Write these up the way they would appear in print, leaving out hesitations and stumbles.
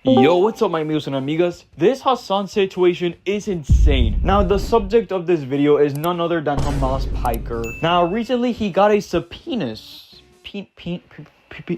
Yo, what's up my amigos and amigas? This Hasan situation is insane. Now, the subject of this video is none other than Hasan Piker. Now, recently he got a subpoena.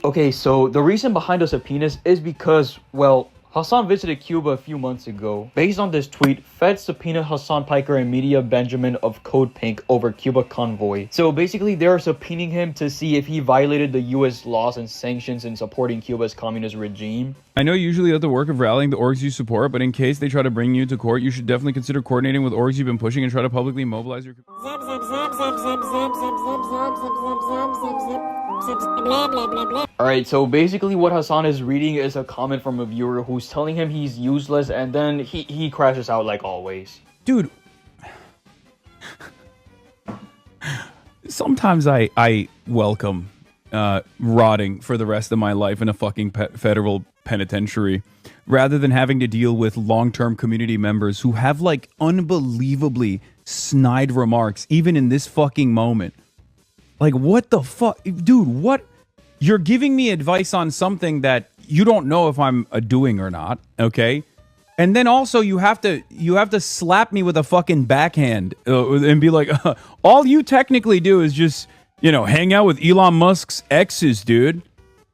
Okay, so the reason behind the subpoenas is because, well, Hasan visited Cuba a few months ago. Based on this tweet, Feds subpoenaed Hasan Piker and Media Benjamin of Code Pink over Cuba convoy. So basically, they're subpoenaing him to see if he violated the US laws and sanctions in supporting Cuba's communist regime. I know usually you have the work of rallying the orgs you support, but in case they try to bring you to court, you should definitely consider coordinating with orgs you've been pushing and try to publicly mobilize your... Alright, so basically what Hasan is reading is a comment from a viewer who's telling him he's useless, and then he crashes out like always. Dude, sometimes I welcome rotting for the rest of my life in a fucking federal penitentiary rather than having to deal with long-term community members who have like unbelievably snide remarks even in this fucking moment. Like, what the fuck? Dude, what? You're giving me advice on something that you don't know if I'm doing or not, okay? And then also you have to slap me with a fucking backhand and be like, all you technically do is just, you know, hang out with Elon Musk's exes, dude.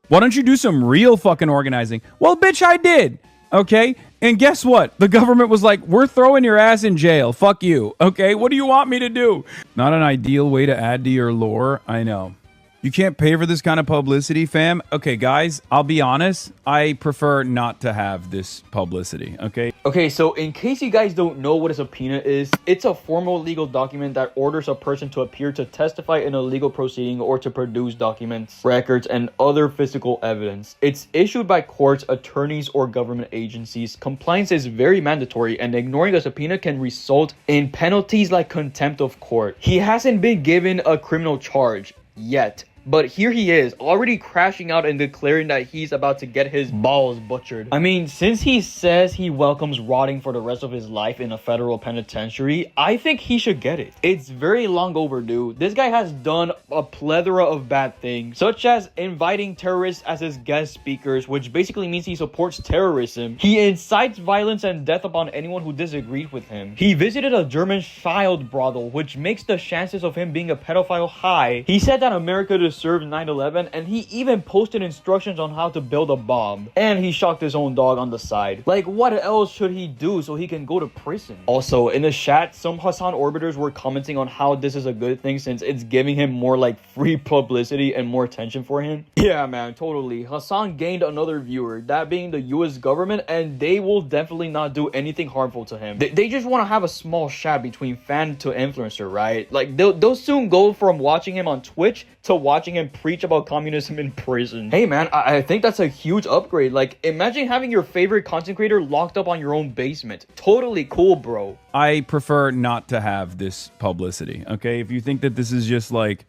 Why don't you do some real fucking organizing? Well, bitch, I did, okay? And guess what? The government was like, we're throwing your ass in jail. Fuck you, okay? What do you want me to do? Not an ideal way to add to your lore, I know. You can't pay for this kind of publicity, fam. Okay, guys, I'll be honest. I prefer not to have this publicity, okay? Okay, so in case you guys don't know what a subpoena is, it's a formal legal document that orders a person to appear to testify in a legal proceeding or to produce documents, records, and other physical evidence. It's issued by courts, attorneys, or government agencies. Compliance is very mandatory, and ignoring a subpoena can result in penalties like contempt of court. He hasn't been given a criminal charge yet, but here he is, already crashing out and declaring that he's about to get his balls butchered. I mean, since he says he welcomes rotting for the rest of his life in a federal penitentiary, I think he should get it. It's very long overdue. This guy has done a plethora of bad things, such as inviting terrorists as his guest speakers, which basically means he supports terrorism. He incites violence and death upon anyone who disagreed with him. He visited a German child brothel, which makes the chances of him being a pedophile high. He said that America deserves 9/11, and he even posted instructions on how to build a bomb, and he shocked his own dog on the side. Like, what else should he do so he can go to prison? Also, in the chat, some Hasan orbiters were commenting on how this is a good thing since it's giving him more like free publicity and more attention for him. Yeah, man, totally. Hasan gained another viewer, that being the US government, and they will definitely not do anything harmful to him. They just want to have a small chat between fan to influencer, right? Like, they'll soon go from watching him on Twitch to watching him preach about communism in prison. Hey man, I think that's a huge upgrade. Like, imagine having your favorite content creator locked up on your own basement. Totally cool, bro. I prefer not to have this publicity, okay? If you think that this is just like,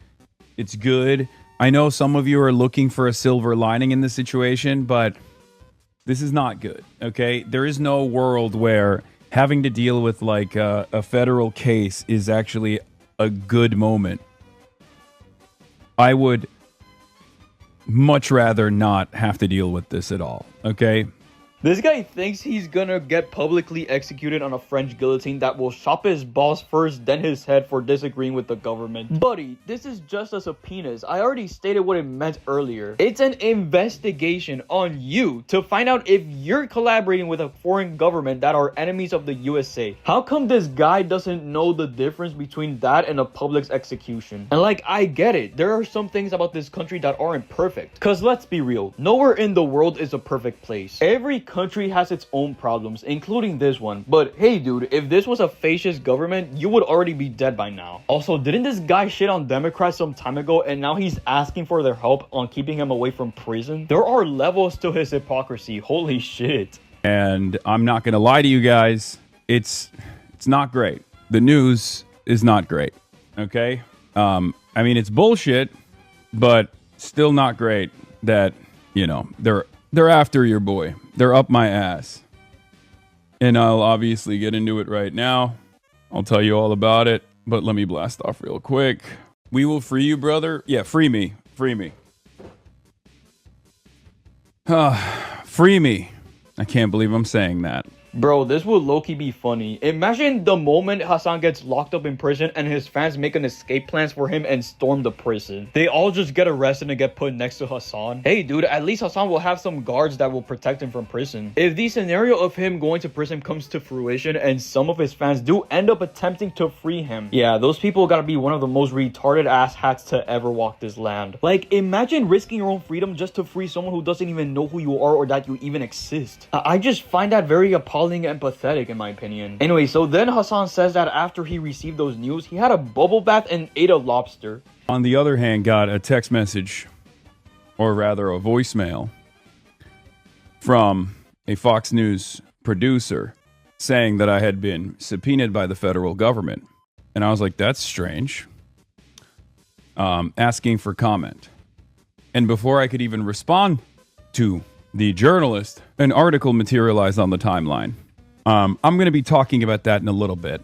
it's good. I know some of you are looking for a silver lining in this situation, but this is not good, okay? There is no world where having to deal with like a federal case is actually a good moment. I would much rather not have to deal with this at all, okay? This guy thinks he's gonna get publicly executed on a French guillotine that will chop his balls first, then his head for disagreeing with the government. Buddy, this is just a subpoenas. I already stated what it meant earlier. It's an investigation on you to find out if you're collaborating with a foreign government that are enemies of the USA. How come this guy doesn't know the difference between that and a public's execution? And like, I get it. There are some things about this country that aren't perfect. Cause let's be real, nowhere in the world is a perfect place. Every country has its own problems, including this one. But hey dude, if this was a fascist government, you would already be dead by now. Also, didn't this guy shit on Democrats some time ago and now he's asking for their help on keeping him away from prison? There are levels to his hypocrisy. Holy shit. And I'm not gonna lie to you guys, it's not great. The news is not great, okay? I mean, it's bullshit, but still not great that, you know, they're after your boy. They're up my ass. And I'll obviously get into it right now. I'll tell you all about it, but let me blast off real quick. We will free you, brother. Yeah, free me. Free me. Free me. I can't believe I'm saying that. Bro, this would low-key be funny. Imagine the moment Hasan gets locked up in prison and his fans make an escape plans for him and storm the prison. They all just get arrested and get put next to Hasan. Hey dude, at least Hasan will have some guards that will protect him from prison. If the scenario of him going to prison comes to fruition and some of his fans do end up attempting to free him, yeah, those people gotta be one of the most retarded ass hats to ever walk this land. Like, imagine risking your own freedom just to free someone who doesn't even know who you are or that you even exist. I just find that very appalling and pathetic in my opinion. Anyway, so then Hasan says that after he received those news, he had a bubble bath and ate a lobster. On the other hand, got a text message, or rather a voicemail, from a Fox News producer saying that I had been subpoenaed by the federal government. And I was like, that's strange. Asking for comment. And before I could even respond to the journalist, an article materialized on the timeline. I'm going to be talking about that in a little bit.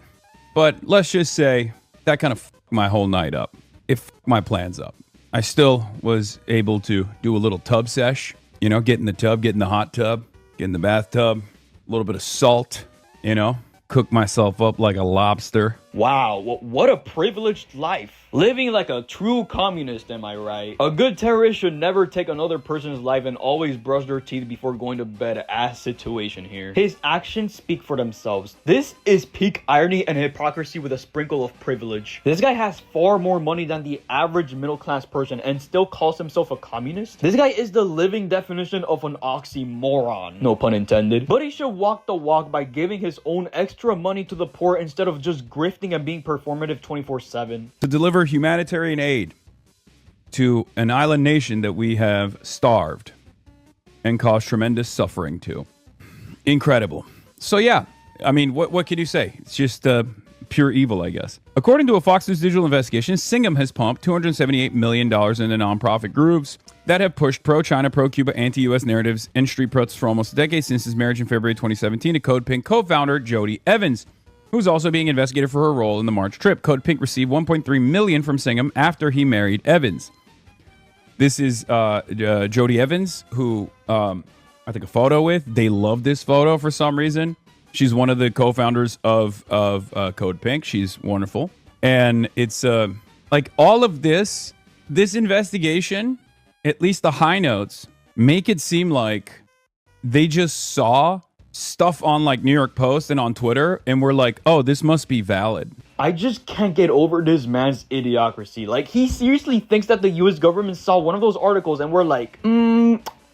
But let's just say that kind of f***ed my whole night up. It f***ed my plans up. I still was able to do a little tub sesh. You know, get in the tub, get in the hot tub, get in the bathtub, a little bit of salt, you know, cook myself up like a lobster. Wow, what a privileged life. Living like a true communist, am I right? A good terrorist should never take another person's life and always brush their teeth before going to bed. Ass situation here. His actions speak for themselves. This is peak irony and hypocrisy with a sprinkle of privilege. This guy has far more money than the average middle-class person and still calls himself a communist. This guy is the living definition of an oxymoron. No pun intended. But he should walk the walk by giving his own extra money to the poor instead of just grifting and being performative 24/7. To deliver humanitarian aid to an island nation that we have starved and caused tremendous suffering to. Incredible. So yeah, I mean, what can you say? It's just pure evil, I guess. According to a Fox News digital investigation, Singham has pumped $278 million into nonprofit groups that have pushed pro-China, pro-Cuba, anti-U.S. narratives and street protests for almost a decade since his marriage in February 2017 to Code Pink co-founder Jody Evans, who's also being investigated for her role in the March trip. Code Pink received $1.3 million from Singham after he married Evans. This is Jody Evans, who I took a photo with. They love this photo for some reason. She's one of the co-founders of Code Pink. She's wonderful. And it's like all of this investigation, at least the high notes, make it seem like they just saw stuff on like New York Post and on Twitter and we're like, oh, this must be valid. I just can't get over this man's idiocracy. Like, he seriously thinks that the US government saw one of those articles and we're like,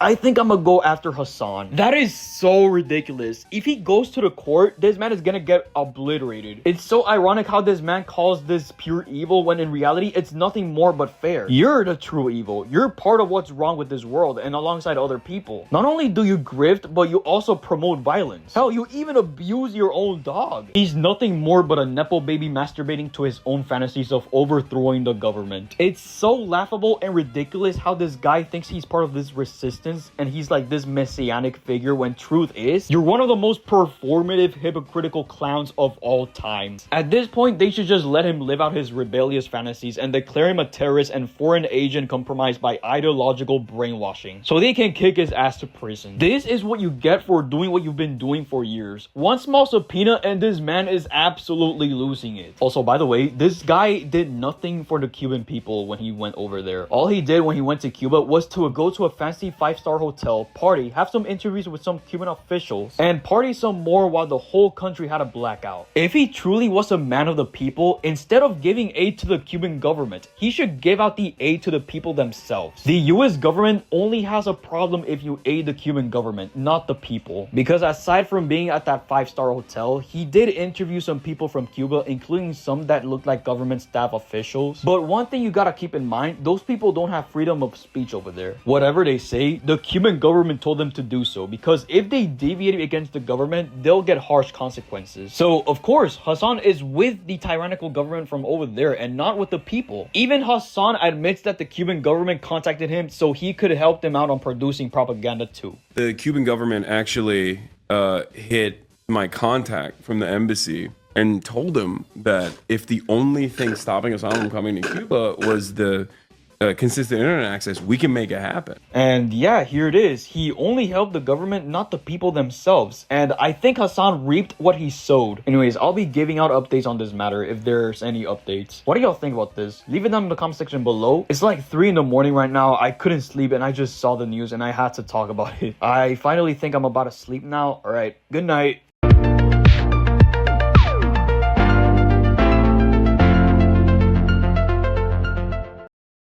I think I'm gonna go after Hasan. That is so ridiculous. If he goes to the court, this man is gonna get obliterated. It's so ironic how this man calls this pure evil when in reality, it's nothing more but fair. You're the true evil. You're part of what's wrong with this world and alongside other people. Not only do you grift, but you also promote violence. Hell, you even abuse your own dog. He's nothing more but a nepo baby masturbating to his own fantasies of overthrowing the government. It's so laughable and ridiculous how this guy thinks he's part of this resistance and he's like this messianic figure when truth is, you're one of the most performative, hypocritical clowns of all time. At this point, they should just let him live out his rebellious fantasies and declare him a terrorist and foreign agent compromised by ideological brainwashing, so they can kick his ass to prison. This is what you get for doing what you've been doing for years. One small subpoena and this man is absolutely losing it. Also, by the way, this guy did nothing for the Cuban people when he went over there. All he did when he went to Cuba was to go to a fancy 5-star hotel, party, have some interviews with some Cuban officials, and party some more while the whole country had a blackout. If he truly was a man of the people, instead of giving aid to the Cuban government, he should give out the aid to the people themselves. The US government only has a problem if you aid the Cuban government, not the people. Because aside from being at that 5-star hotel, he did interview some people from Cuba, including some that looked like government staff officials. But one thing you gotta keep in mind, those people don't have freedom of speech over there. Whatever they say, the Cuban government told them to do so, because if they deviate against the government, they'll get harsh consequences. So, of course, Hasan is with the tyrannical government from over there and not with the people. Even Hasan admits that the Cuban government contacted him so he could help them out on producing propaganda too. The Cuban government actually hit my contact from the embassy and told him that if the only thing stopping Hasan from coming to Cuba was the consistent internet access, we can make it happen. And yeah, here it is. He only helped the government, not the people themselves. And I think Hasan reaped what he sowed. Anyways, I'll be giving out updates on this matter if there's any updates. What do y'all think about this? Leave it down in the comment section below. It's like 3 in the morning right now. I couldn't sleep and I just saw the news and I had to talk about it. I finally think I'm about to sleep now. All right, good night.